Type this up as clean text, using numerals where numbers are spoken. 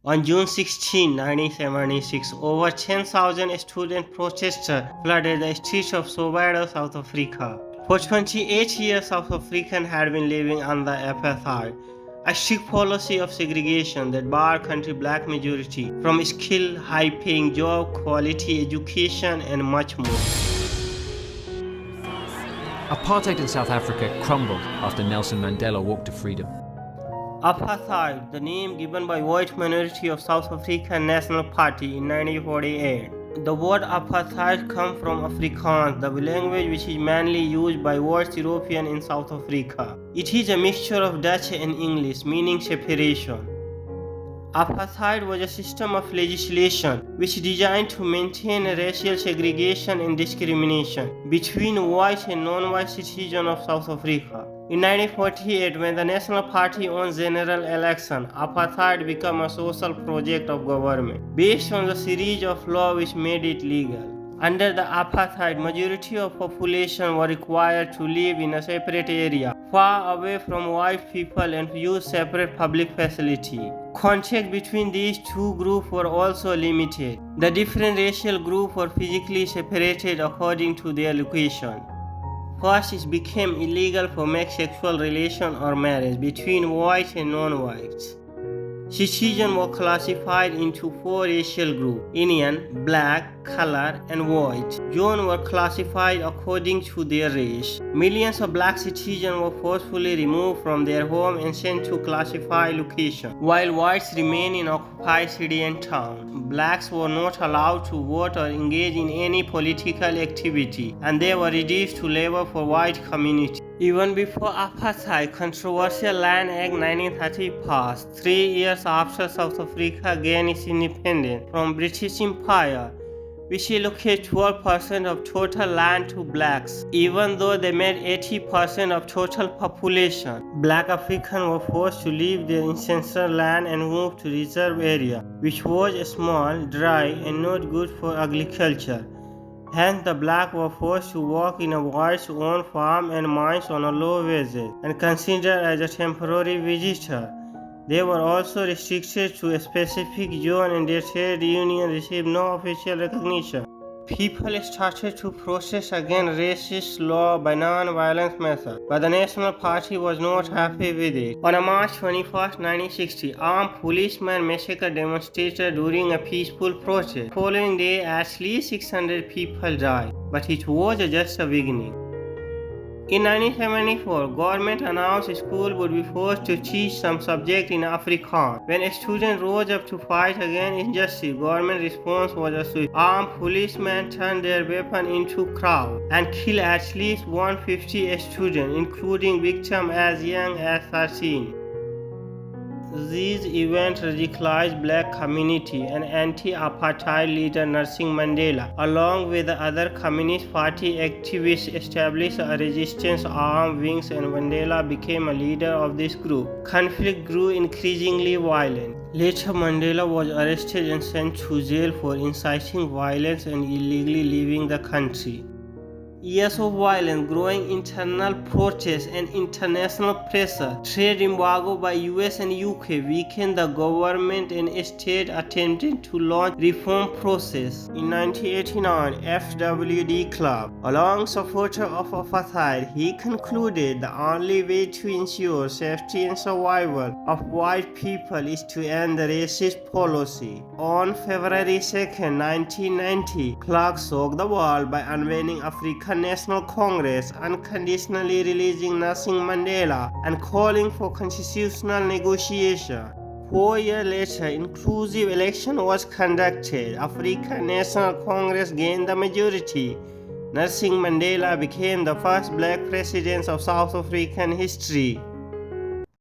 On June 16, 1976, over 10,000 student protesters flooded the streets of Soweto, South Africa. For 28 years, South Africans had been living under apartheid, a strict policy of segregation that barred country black majority from skilled, high-paying job, quality education, and much more. Apartheid in South Africa crumbled after Nelson Mandela walked to freedom. Apartheid, the name given by white minority of South African National Party in 1948. The word apartheid comes from Afrikaans, the language which is mainly used by white Europeans in South Africa. It is a mixture of Dutch and English, meaning separation. Apartheid was a system of legislation which designed to maintain racial segregation and discrimination between white and non-white citizens of South Africa. In 1948, when the National Party won general election, apartheid became a social project of government based on the series of laws which made it legal. Under the apartheid, majority of population were required to live in a separate area, far away from white people, and use separate public facility. Contact between these two groups were also limited. The different racial groups were physically separated according to their location. First, it became illegal for make sexual relation or marriage between white and non-whites. Citizens were classified into four racial groups: Indian, black, color, and white. Zones were classified according to their race. Millions of black citizens were forcefully removed from their home and sent to classified locations, while whites remained in occupied city and town. Blacks were not allowed to vote or engage in any political activity, and they were reduced to labor for white community. Even before apartheid, controversial Land Act 1930 passed, 3 years after South Africa gained its independence from British Empire, which allocated 12% of total land to blacks. Even though they made 80% of total population, black Africans were forced to leave their ancestral land and move to reserve area, which was small, dry, and not good for agriculture. Hence, the blacks were forced to work in a white's own farm and mines on a low wages and considered as a temporary visitor. They were also restricted to a specific zone and their trade union received no official recognition. People started to protest against racist law by non-violent methods, but the National Party was not happy with it. On March 21, 1960, armed policemen massacred demonstrators during a peaceful protest. The following day, at least 600 people died, but it was just a beginning. In 1974, government announced schools would be forced to teach some subject in Afrikaans. When students rose up to fight against injustice, government response was a swift. Armed policemen turned their weapons into crowds and killed at least 150 students, including victims as young as 13. These events radicalized black community and anti-apartheid leader Nelson Mandela, along with the other Communist Party activists, established a resistance armed wings and Mandela became a leader of this group. Conflict grew increasingly violent. Later, Mandela was arrested and sent to jail for inciting violence and illegally leaving the country. Years of violence, growing internal protests, and international pressure, trade embargo by US and UK weakened the government and state attempted to launch reform process. In 1989, FWD Club, a long supporter of apartheid, he concluded the only way to ensure safety and survival of white people is to end the racist policy. On February 2, 1990, Clark shocked the world by unveiling African National Congress, unconditionally releasing Nelson Mandela and calling for constitutional negotiation. 4 years later, inclusive election was conducted. African National Congress gained the majority. Nelson Mandela became the first black president of South African history.